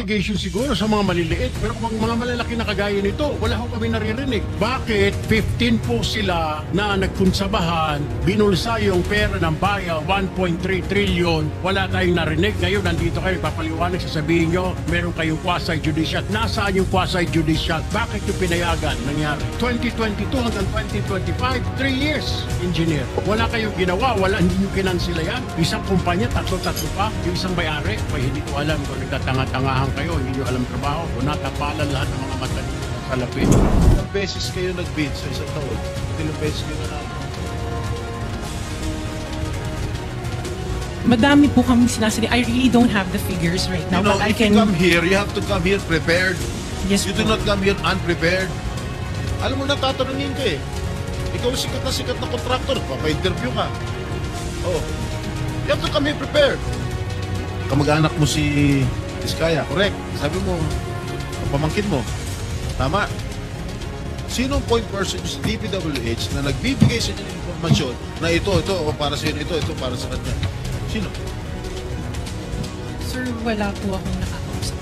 investigation siguro sa mga maliliit. Pero kung mga malalaki na kagaya nito, wala ho kami naririnig. Bakit 15 po sila na nagkunsabahan, binulsa yung pera ng bayan, 1.3 trillion, wala tayong narinig. Ngayon, nandito kayo, papaliwanag, sasabihin nyo, meron kayong quasi-judicial. Nasaan yung quasi-judicial? Bakit yung pinayagan nangyari? 2022 hanggang 2025, 3 years, engineer. Wala kayong ginawa, hindi nyo kinansila yan. Isang kumpanya, tatlo pa, yung isang may-ari, hindi ko alam kung nagtatanga-tangahan kayo, hindi nyo alam trabaho, o natapalan lahat ng mga mata nyo sa lapit. Ilang beses kayo nag-bid sa isang taon? Ilang beses kayo na Madami po kami sinasabi. I really don't have the figures right now. You know, but I if you can... come here, you have to come here prepared. Yes, You do po. not come here unprepared. Alam mo, natatanungin ka eh. Ikaw sikat na contractor, papa-interview ka. Oh. You have to come here prepared. Kamag-anak mo si Iskaya, correct. Sabi mo, ang pamangkin mo. Tama. Sinong point person sa DPWH na nagbibigay sa inyo ng informasyon na ito, o para sa inyo, ito para sa kanya? Sino? Sir, wala po akong nakakausap.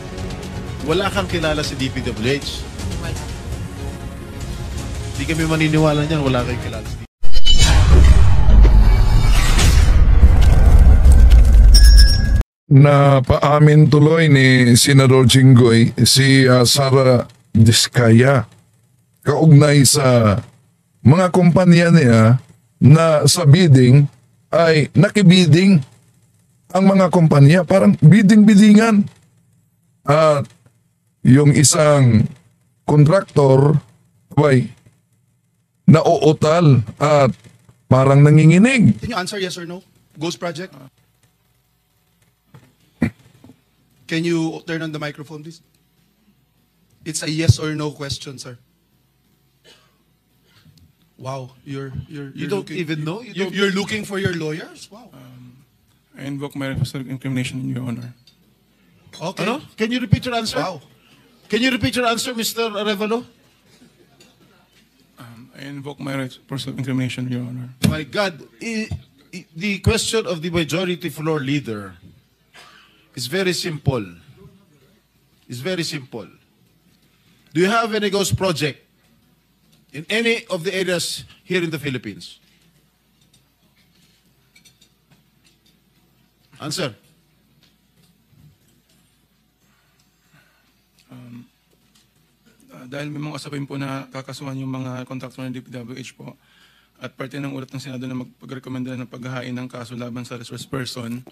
Wala kang kilala si DPWH. Wala. Hindi kami maniniwala niyan, wala kayong kilala si DPWH. Na paamin tuloy ni Senador Jinggoy si Sara Diskaya kaugnay sa mga kumpanya niya na sa bidding ay nakibiding ang mga kumpanya, parang bidding-biddingan. At yung isang kontraktor ay nauutal at parang nanginginig. Can you answer yes or no? Ghost project? Can you turn on the microphone, please? It's a yes or no question, sir. Wow, you're You don't even know? You're looking for your lawyers? Wow. I invoke my right of self-incrimination in your honor. Okay. Ano? Can you repeat your answer? Wow. Can you repeat your answer, Mr. Arevalo? I invoke my right for self-incrimination in your honor. My God, the question of the majority floor leader is very simple. It's very simple. Do you have any ghost project in any of the areas here in the Philippines? Answer. Dahil may mga kasabay po na kakasuhan yung mga kontraktor ng DPWH po at parte ng ulat ng Senado na magpagrekomenda ng paghahain ng kaso laban sa resource person,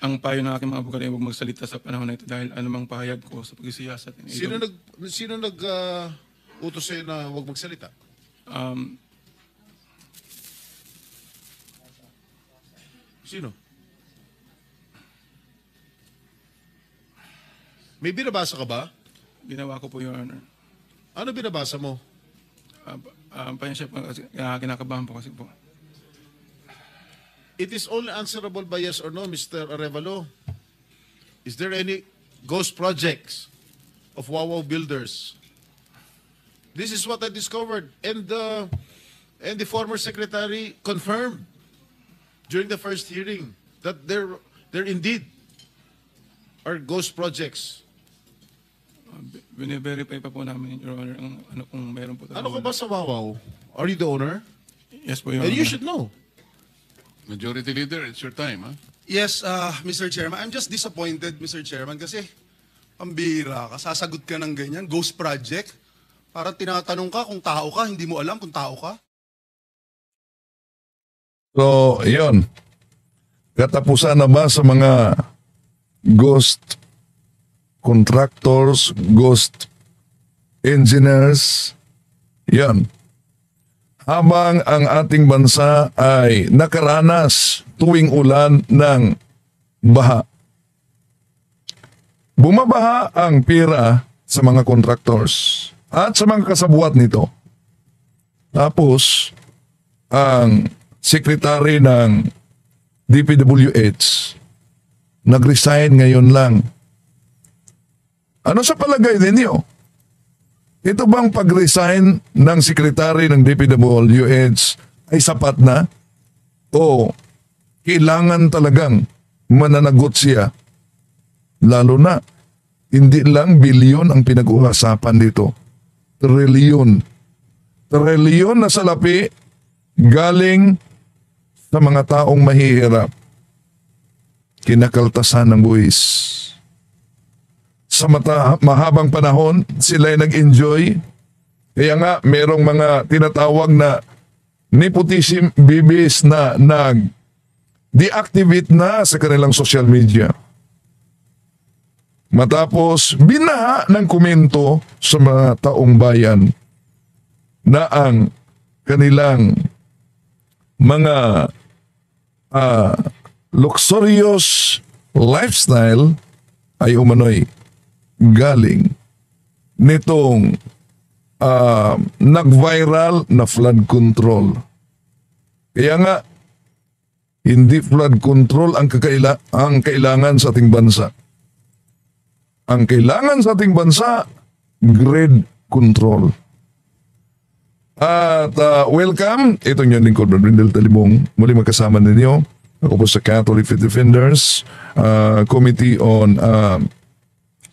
ang payo ng aking mga abogado ay huwag magsalita sa panahon na ito dahil anumang pahayag ko sa pagsisiyasat. Sino utos sa'yo na huwag magsalita? Sino? May binabasa ka ba? Ginawa ko po, Your Honor. Ano binabasa mo? Pasensya po kasi kinakabahan po kasi po. It is only answerable by yes or no, Mr. Arevalo. Is there any ghost projects of Wawaw builders? This is what I discovered, and the former secretary confirmed during the first hearing that there indeed are ghost projects. Bine-verify pa po namin, Your Honor, ang ano kung meron po. Ano ka ba sa Wawaw? Are you the owner? Yes po, Your And Honor. you should know. Majority Leader, it's your time, huh? Yes, Mr. Chairman. I'm just disappointed, Mr. Chairman, kasi pambira ka, sasagot ka ng ganyan, ghost project. Parang tinatanong ka kung tao ka, hindi mo alam kung tao ka. So, yun. Katapusan na ba sa mga ghost contractors, ghost engineers? Yan. Habang ang ating bansa ay nakaranas tuwing ulan ng baha. Bumabaha ang pira sa mga contractors at sa mga kasabuat nito. Tapos, ang sekretary ng DPWH nag-resign ngayon lang. Ano sa palagay ninyo? Ito bang pag-resign ng sekretary ng DPWH ay sapat na? O kailangan talagang mananagot siya? Lalo na hindi lang bilyon ang pinag-uusapan dito. Trilyon. Trilyon na salapi galing sa mga taong mahihirap. Kinakaltasan ng buwis. Sa mahabang panahon, sila ay nag-enjoy. Kaya nga, merong mga tinatawag na nepotism babies na nag-deactivate na sa kanilang social media. Matapos, binaha ng komento sa mga taong bayan na ang kanilang mga luxurious lifestyle ay umano'y galing nitong nag-viral na flood control. Kaya nga, hindi flood control ang kailangan sa ating bansa. Ang kailangan sa ating bansa, grade control. At welcome, itong yung lingkod, Brindel Talibong, muli magkasama ninyo. Ako po sa Catholic Faith Defenders Committee on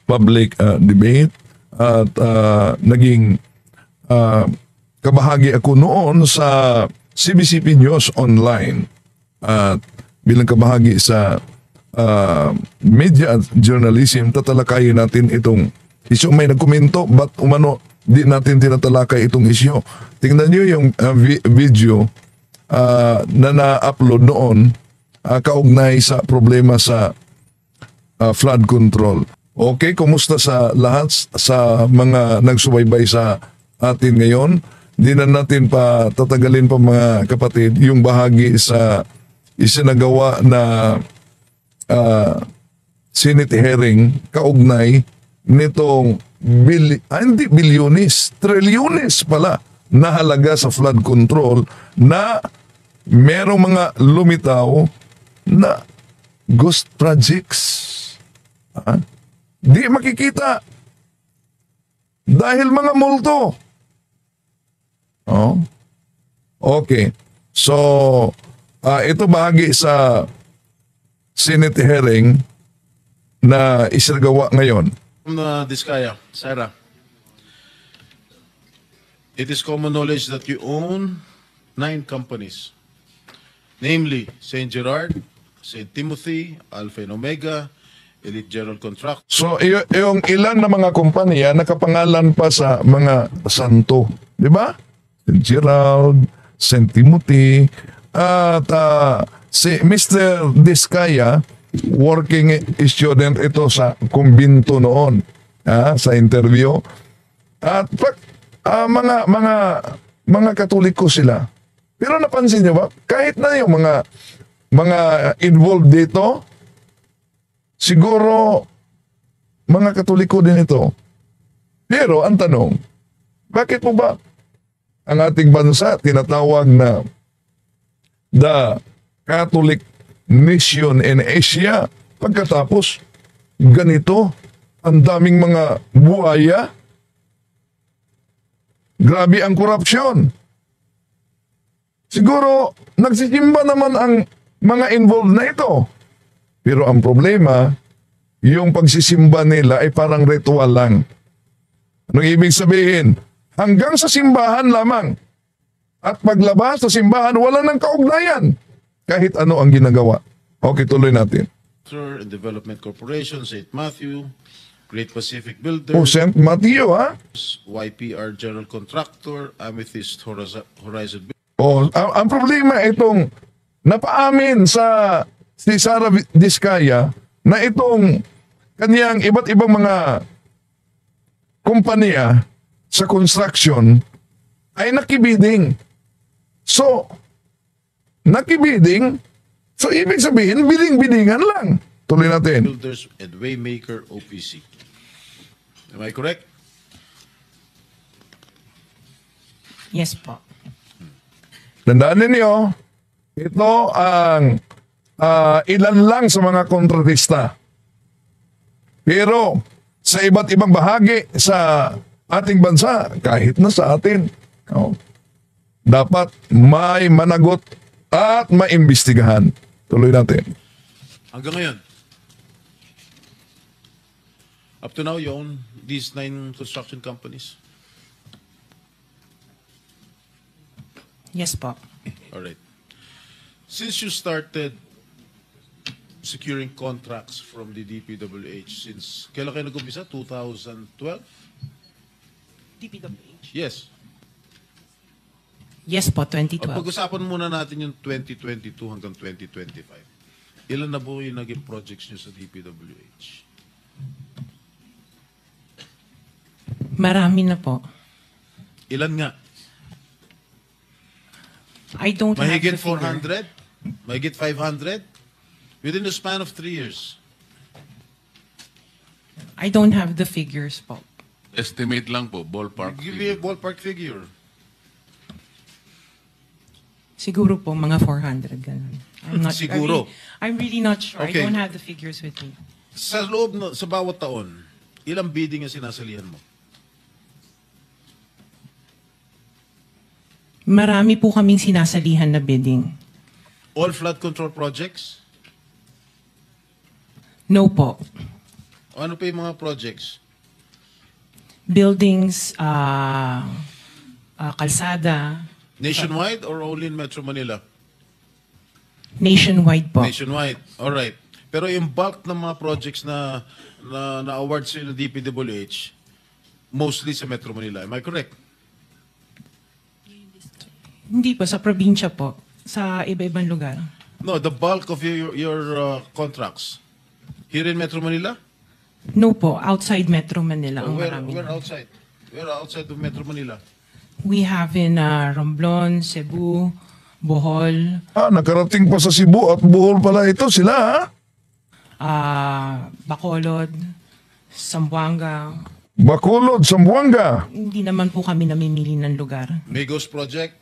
Public Debate. At naging kabahagi ako noon sa CBCP News Online. At bilang kabahagi sa media at journalism, tatalakayin natin itong isyu. May nagkomento, ba't umano di natin tinatalakay itong isyu? Tingnan nyo yung video na na-upload noon kaugnay sa problema sa flood control. Okay, kumusta sa lahat sa mga nagsubaybay sa atin ngayon? Di na natin pa tatagalin pa mga kapatid yung bahagi sa isinagawa na Senate hearing kaugnay nitong hindi bilyones, trilyones pala na halaga sa flood control na merong mga lumitaw na ghost projects. Di makikita dahil mga multo. Oh. Okay. So, ito bahagi sa Senate hearing na isinagawa ngayon. Diskaya, Sarah. It is common knowledge that you own 9 companies, namely St. Gerard, St. Timothy, Alpha and Omega, Elite General Contract. So, yung ilan na mga kumpanya nakapangalan pa sa mga santo. Di ba? St. Gerald, St. Timothy, at si Mr. Diskaya, working student ito sa kumbinto noon, sa interview. At mga Katoliko sila. Pero napansin niyo ba, kahit na yung mga involved dito, siguro mga Katoliko din ito. Pero ang tanong, bakit po ba ang ating bansa tinatawag na the Catholic nation in Asia, pagkatapos ganito ang daming mga buhaya, grabe ang korupsyon. Siguro nagsisimba naman ang mga involved na ito, pero ang problema, yung pagsisimba nila ay parang ritual lang. Anong ibig sabihin? Hanggang sa simbahan lamang, at paglabas sa simbahan wala nang kaugnayan kahit ano ang ginagawa. Okay, tuloy natin. and Development Corporation, St. Matthew, Great Pacific Builders, O, St. Matthew, ha? YPR General Contractor, Amethyst Horizon O, ang problema itong napaamin sa si Sara Diskaya na itong kanyang iba't ibang mga kumpanya sa construction ay nakibiding. So, nakibiding, so ibig sabihin, biding-bidingan lang. Tuloy natin. Builders and Waymaker OPC. Am I correct? Yes po. Tandaan ninyo, ito ang ilan lang sa mga kontratista. Pero sa iba't ibang bahagi sa ating bansa, kahit na sa atin, dapat may managot at maimbestigahan. Tuloy natin. Hanggang ngayon, Up to now, you own these 9 construction companies? Yes po. All right. Since you started securing contracts from the DPWH, since kailan kayo nag-umpisa? 2012? DPWH. Yes. Yes po, 2012. Pag-usapan muna natin yung 2022 hanggang 2025. Ilan na po yung naging projects nyo sa DPWH? Marami na po. Ilan nga? I don't Mahigit have the figure. 400? Mahigit 500? Within the span of 3 years. I don't have the figures po. Estimate lang po, ballpark. Give me a ballpark figure. Siguro po mga 400 ganun. Siguro. I'm really not sure. Okay. I don't have the figures with me. Sa loob, sa bawat taon, ilang bidding ang sinasalihan mo? Marami po kaming sinasalihan na bidding. All flood control projects? No po. O ano pa yung mga projects? Buildings, kalsada, Nationwide or only in Metro Manila? nationwide po. Nationwide. All right. Pero yung bulk ng mga projects na award sa ng DPWH, mostly sa Metro Manila. Am I correct? Hindi po, sa probinsya po. Sa iba-ibang lugar. No, the bulk of your contracts. Here in Metro Manila? No po, outside Metro Manila ang Where marami. outside? Where outside of Metro Manila? We have in Romblon, Cebu, Bohol, Nakarating pa sa Cebu at Bohol pala ito sila, Bacolod, Zamboanga. Bacolod, Zamboanga. Hindi naman po kami namimili ng lugar. Migos Project?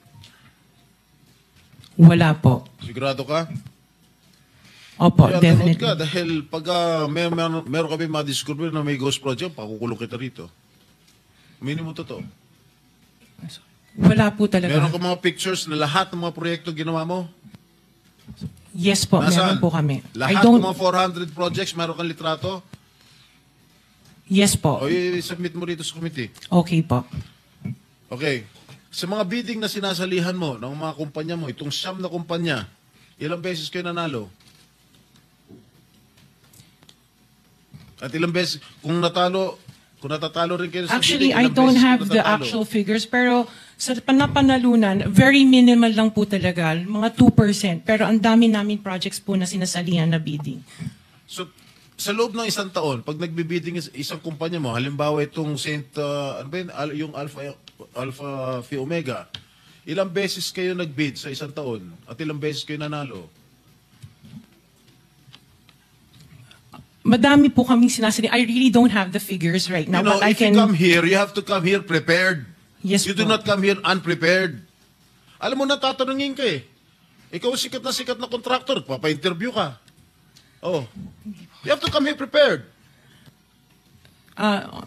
Wala po. Sigurado ka? Opo, Kaya definitely. ka dahil pag meron kami ma-discover na may ghost project, pakukulong kita rito. Minimum totoo. Wala po talaga. Meron ka mga pictures na lahat ng mga proyekto ginawa mo? Yes po, Nasaan? meron po kami. Lahat ng mga 400 projects, meron kang litrato? Yes po. O i-submit mo rito sa committee. Okay po. Okay. Sa mga bidding na sinasalihan mo ng mga kumpanya mo, itong siyam na kumpanya, ilang beses kayo nanalo? At ilang beses, kung natatalo rin kayo sa Actually, bidding, I ilang don't beses have kayo the natatalo? actual figures, pero sa panapanalunan, very minimal lang po talaga, mga 2%. Pero ang dami namin projects po na sinasalihan na bidding. So, sa loob ng isang taon, pag nagbibidding isang kumpanya mo, halimbawa itong ano ba yun? Yung Alpha Phi Omega, ilang beses kayo nagbid sa isang taon at ilang beses kayo nanalo? Madami po kaming sinasalihan. I really don't have the figures right now, You know, but I if you can... come here, you have to come here prepared. Yes You do po. not come here unprepared. Alam mo, natatanungin ka eh. Ikaw sikat na contractor, papa-interview ka. Oh. You have to come here prepared.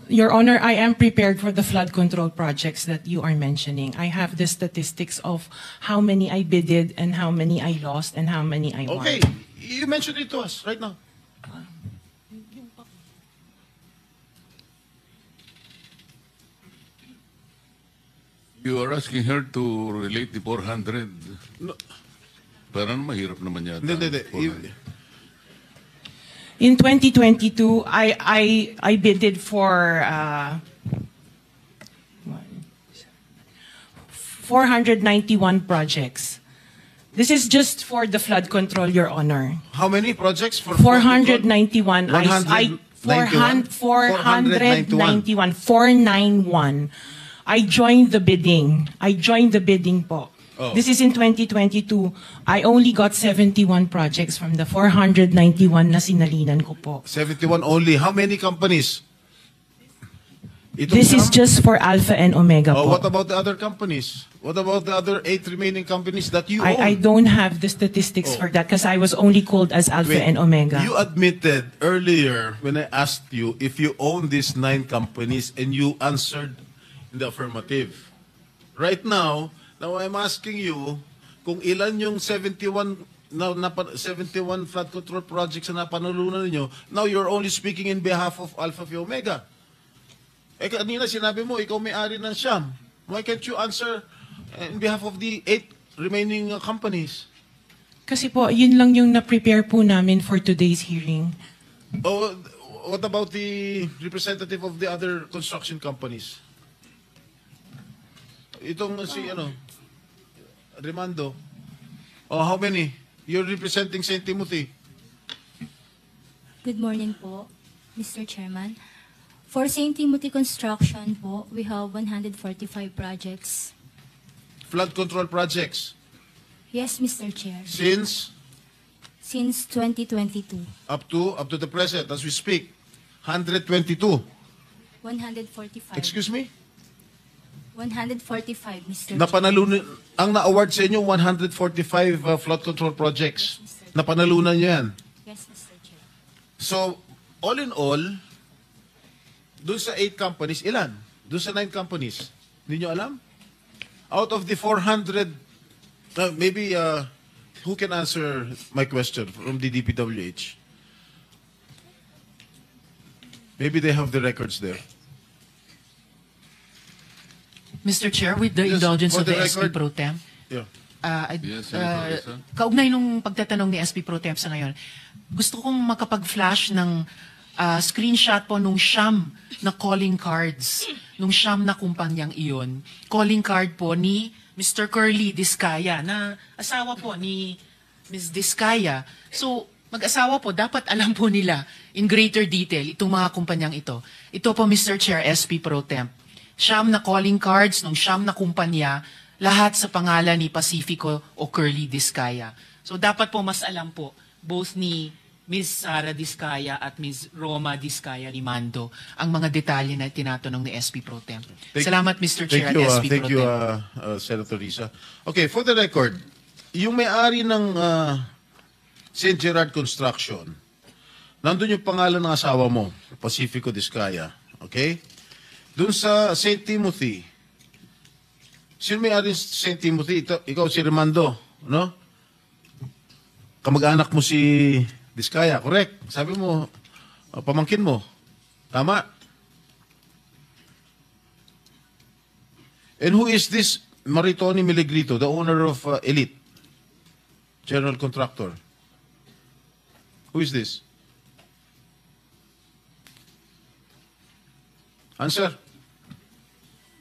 Your Honor, I am prepared for the flood control projects that you are mentioning. I have the statistics of how many I bidded and how many I lost and how many I won. Okay. You mentioned it to us right now. You are asking her to relate the 400. No. Parang mahirap naman yata. Hindi. 400. In 2022, I bidded for 491 projects. This is just for the flood control, Your Honor. How many projects? For 491. 191? 491. I joined the bidding. Po. Oh. This is in 2022. I only got 71 projects from the 491 na sinalinan ko po. 71 only. How many companies? This is just for Alpha and Omega Oh, po. what about the other companies? What about the other 8 remaining companies that you own? I don't have the statistics Oh. for that because I was only called as Alpha Wait, and Omega. You admitted earlier when I asked you if you own these 9 companies and you answered in the affirmative. Right now I'm asking you kung ilan yung 71 71 flood control projects na napanalunan ninyo, now you're only speaking in behalf of Alpha Phi Omega. Eh, kanina sinabi mo, ikaw may-ari ng Siam. Why can't you answer in behalf of the 8 remaining companies? Kasi po, yun lang yung na-prepare po namin for today's hearing. Oh, what about the representative of the other construction companies? Itong si, Remando. Oh, how many? You're representing St. Timothy. Good morning po, Mr. Chairman. For St. Timothy Construction po, we have 145 projects. Flood control projects. Yes, Mr. Chair. Since Since 2022, up to the present, as we speak, 122. 145. Excuse me? 145, Mr. Chair. Napanalunan, ang na-award sa inyo, 145 flood control projects. Napanalunan nyo yan. Yes, Mr. Chair. So, all in all, dun sa 8 companies, ilan? Dun sa 9 companies, hindi nyo alam? Out of the 400, maybe, who can answer my question from the DPWH? Maybe they have the records there. Mr. Chair, with the Just indulgence for of the the SP record. Pro Tem, Yeah. Yes, Senator Risa. kaugnay nung pagtatanong ni SP Pro Tem sa ngayon, gusto kong makapag-flash ng screenshot po nung siyam na calling cards, nung siyam na kumpanyang iyon. Calling card po ni Mr. Curly Discaya, na asawa po ni Ms. Discaya. So, mag-asawa po, dapat alam po nila in greater detail itong mga kumpanyang ito. Ito po, Mr. Chair, SP Pro Temp. Siyam na calling cards nung siyam na kumpanya, lahat sa pangalan ni Pacifico o Curly Discaya. So, dapat po mas alam po, both ni Ms. Sara Discaya at Ms. Roma Discaya Rimando ang mga detalye na tinatanong ni SP Pro Temp. Salamat, Mr. Chair, Thank you, at SP thank Pro you, Temp. Senator Risa. Okay, for the record, yung may-ari ng St. Gerard Construction, nandun yung pangalan ng asawa mo, Pacifico Discaya. Okay? Dun sa St. Timothy, sino may-ari ng St. Timothy? Ikaw si Remando, no? Kamag-anak mo si Discaya, correct? Sabi mo, pamangkin mo. Tama? And who is this Maritoni Miligrito, the owner of Elite General Contractor? Who is this? Answer.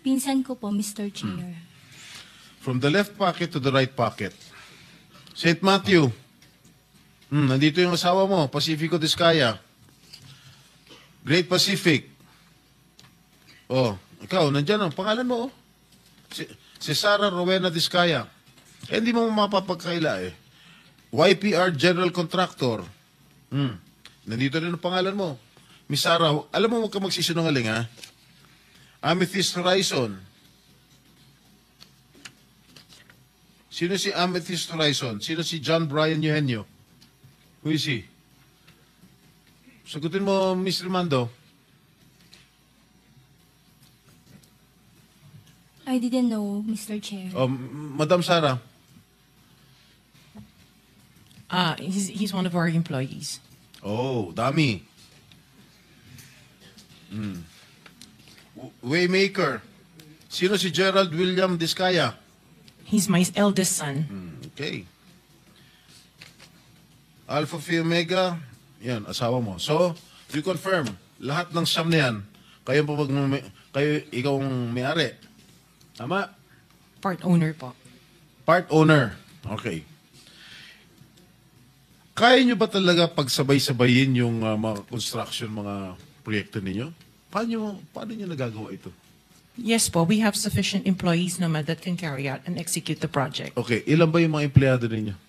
Pinsan ko po, Mr. Chair. From the left pocket to the right pocket. St. Matthew. Nandito yung asawa mo, Pacifico Discaya. Great Pacific. Oh, ikaw, nandyan ang pangalan mo. Si Sara Rowena Discaya. Eh, hindi mo mapapagkaila eh. YPR General Contractor. Nandito rin ang pangalan mo. Miss Sara, alam mo, huwag ka magsisinungaling ha. Amethyst Horizon. Sino si Amethyst Horizon? Sino si John Brian Eugenio? Who is he? Sagutin mo, Miss Remando. I didn't know, Mr. Chair. Madam Sara. He's one of our employees. Oh, dami. Waymaker. Sino si Gerald William Discaya? He's my eldest son. Okay. Alpha Phi Omega, yan, asawa mo. So, you confirm, lahat ng siyam na yan, ikaw ang may-ari. Tama? Part owner po. Part owner. Okay. Kaya nyo ba talaga pagsabay-sabayin yung mga construction, mga proyekto ninyo? Paano nyo nagagawa ito? Yes po, we have sufficient employees naman that can carry out and execute the project. Okay, ilan ba yung mga empleyado ninyo?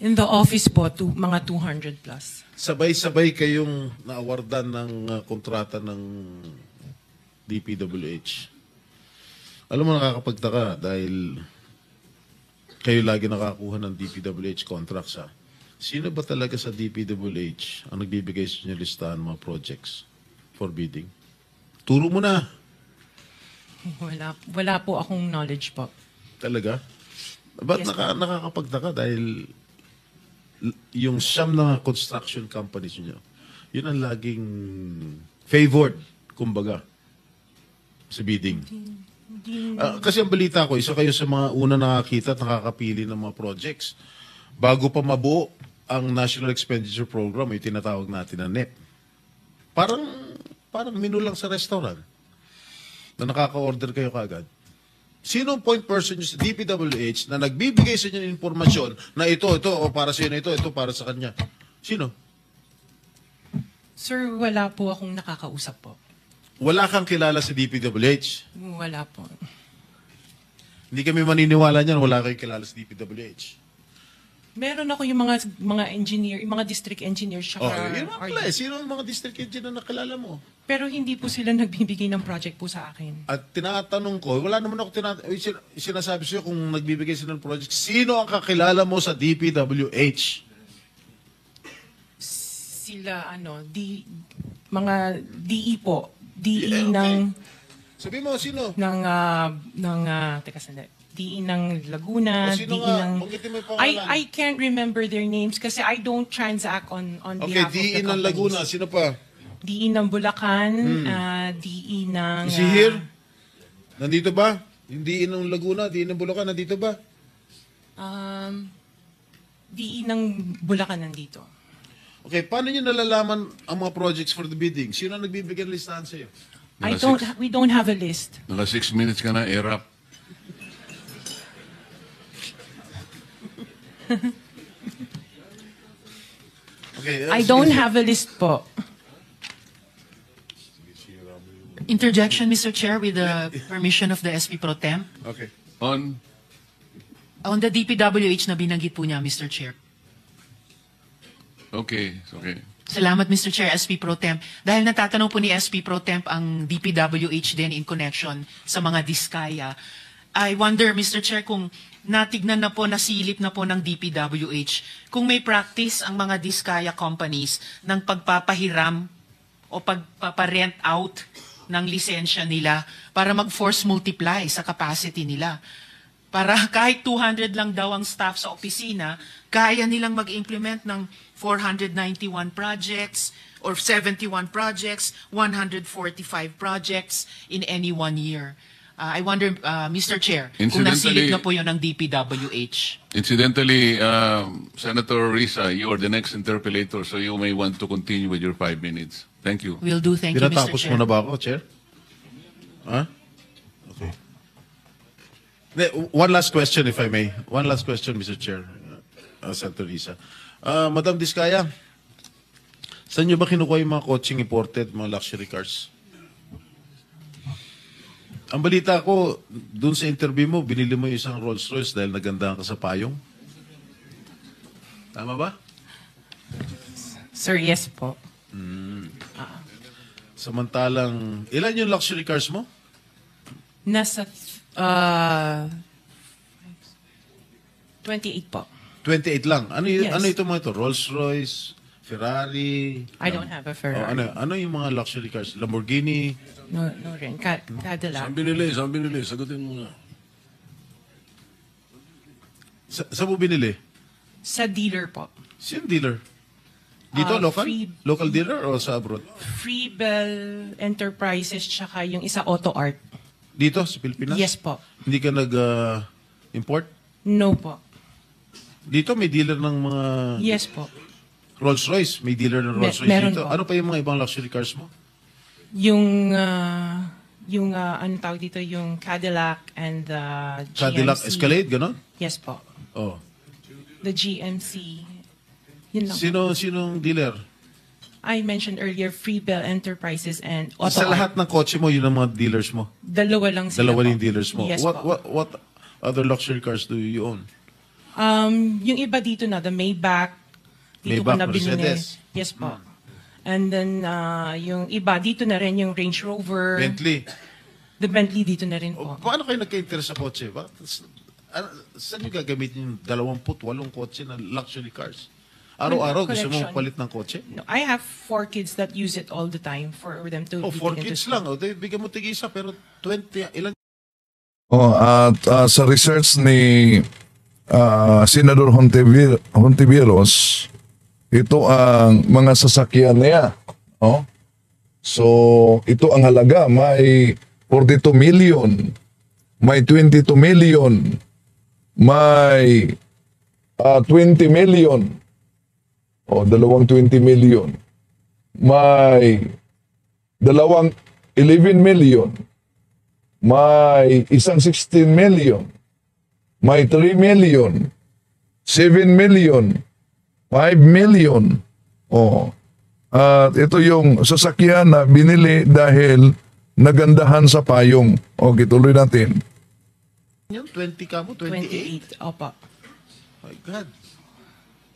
In the office po, mga 200 plus. Sabay-sabay kayong naawardan ng kontrata ng DPWH. Alam mo, nakakapagtaka dahil kayo lagi nakakuha ng DPWH contracts ha. Sino ba talaga sa DPWH ang nagbibigay sa inyo listahan ng mga projects for bidding? Turo mo na. Wala po akong knowledge po. Talaga? Ba't Yes, nakakapagtaka dahil yung siyam na construction companies nyo, yun ang laging favored, kumbaga, sa bidding. Kasi ang balita ko, isa kayo sa mga una nakakita at nakakapili ng mga projects. Bago pa mabuo ang National Expenditure Program, yung tinatawag natin na NEP. Parang menu lang sa restaurant na nakaka-order kayo kaagad. Sino ang point person nyo sa DPWH na nagbibigay sa inyo ng informasyon na ito, o para sa inyo, ito para sa kanya? Sino? Sir, wala po akong nakakausap po. Wala kang kilala sa DPWH. Wala po. Hindi kami maniniwala niyan, wala kayong kilala sa DPWH. Meron ako yung mga engineer, yung mga district engineers siya. Yun ang pala. Sino ang mga district engineer na nakilala mo? Pero hindi po sila nagbibigay ng project po sa akin. At tinatanong ko, wala naman ako sinasabi sa'yo kung nagbibigay sila ng project. Sino ang kakilala mo sa DPWH? Sila, mga DE po. DE ng... Sabi mo, sino? Teka sandali. DE ng Laguna, O, sino DE nga? ng... Banggitin mo yung pangalan. I can't remember their names kasi I don't transact on Okay, behalf of the DE ng companies. Laguna. Sino pa? DE ng Bulacan, DE ng... Is he here? Nandito ba? Yung DE ng Laguna, DE ng Bulacan, nandito ba? DE ng Bulacan nandito. Okay, paano nyo nalalaman ang mga projects for the bidding? Sino ang nagbibigay ng listahan sa'yo? We don't have a list. Naka 6 minutes ka na, erap. Okay, I don't have a list po. Interjection, Mr. Chair, with the permission of the SP Pro Temp. Okay. On the DPWH na binanggit po niya, Mr. Chair. Okay. Salamat, Mr. Chair, SP Pro Temp. Dahil natatanong po ni SP Pro Temp ang DPWH din in connection sa mga diskaya. I wonder, Mr. Chair, kung natignan na po, nasilip na po ng DPWH, kung may practice ang mga diskaya companies ng pagpapahiram o pagpaparent out ng lisensya nila para mag-force multiply sa capacity nila. Para kahit 200 lang daw ang staff sa opisina, kaya nilang mag-implement ng 491 projects or 71 projects, 145 projects in any 1 year. I wonder, Mr. Chair, kung nasilip na po yun ng DPWH. Incidentally, Senator Risa, you are the next interpellator, so you may want to continue with your 5 minutes. Thank you. Will do. Thank you, Mr. Pinatapos Chair. mo na ba ako, Chair? Huh? Okay. One last question, if I may. One last question, Mr. Chair. Senator Risa. Madam Diskaya, saan nyo ba kinukuha yung mga coaching imported, mga luxury cars? Ang balita ko, dun sa interview mo, binili mo yung isang Rolls Royce dahil nagandahan ka sa payong. Tama ba? Sir, yes po. Samantalang, ilan yung luxury cars mo? Nasa 28 po. 28 lang. Ano, Yes. ano ito mga ito? Rolls Royce, Ferrari? I don't have a Ferrari. Ano yung mga luxury cars? Lamborghini? No rin. Cadillac. Saan binili? Sagutin mo na. Saan mo binili? Sa dealer po. Sino dealer? Dito, local? Local dealer o sa abroad? Freebell Enterprises tsaka yung isa Auto Art. Dito, sa Pilipinas? Yes po. Hindi ka nag-import? No po. Dito, may dealer ng mga Yes po. Rolls Royce. May dealer ng Rolls Royce meron dito. po. Ano pa yung mga ibang luxury cars mo? Yung ano tawag dito, yung Cadillac and the GMC. Cadillac Escalade, gano'n? Yes po. Oh. The GMC. Yun lang. Sinong dealer? I mentioned earlier, Freebell Enterprises and Auto Sa Art. lahat ng kotse mo, yun ang mga dealers mo? Dalawa lang sila Dalawa po. yung dealers mo. Yes what, po. what other luxury cars do you own? Yung iba dito na, the Maybach. Dito Maybach, ko na binili. Mercedes. Yes po. And then, yung iba, dito na rin yung Range Rover. Bentley. The Bentley dito na rin po. Paano kayo nagka-interest sa kotse? Saan nyo gagamitin yung 28 kotse na luxury cars? Araw-araw gusto mo Collection. palit ng kotse? No, I have 4 kids that use it all the time for them to... Oh, be 4 taken to kids school. lang. O, bigyan mo tig-isa pero 20, ilan At sa research ni Senador Hontiveros, ito ang mga sasakyan niya. Oh. So, ito ang halaga. May 42 million, may 22 million, may 20 million, dalawang 20 million, may dalawang 11 million, may isang 16 million, may 3 million, 7 million, 5 million. At ito yung sasakyan na binili dahil nagandahan sa payong. Okay, tuloy natin. Yung 20 ka mo, 28? 28. Opo. My God.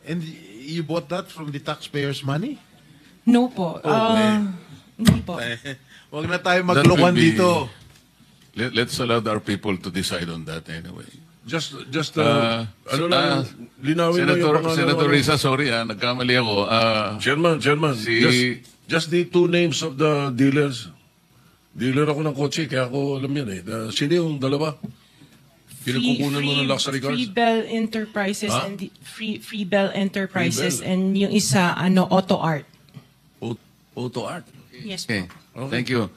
And you bought that from the taxpayers' money? No po. Hindi po. Huwag na tayo That maglokohan will be- dito. Let's allow our people to decide on that anyway. Just Senator, linawin mo yung pangalan. Senator Risa, sorry nagkamali ako. Chairman, Si- just the two names of the dealers. Dealer ako ng kotse, kaya ako alam yan eh. Sino yung dalawa? Pinagkukunan mo ng luxury cars? Free Bell Enterprises Ah? and Free Bell Enterprises Free Bell. and yung isa Auto Art. Auto Art. Yes Okay, po. thank you.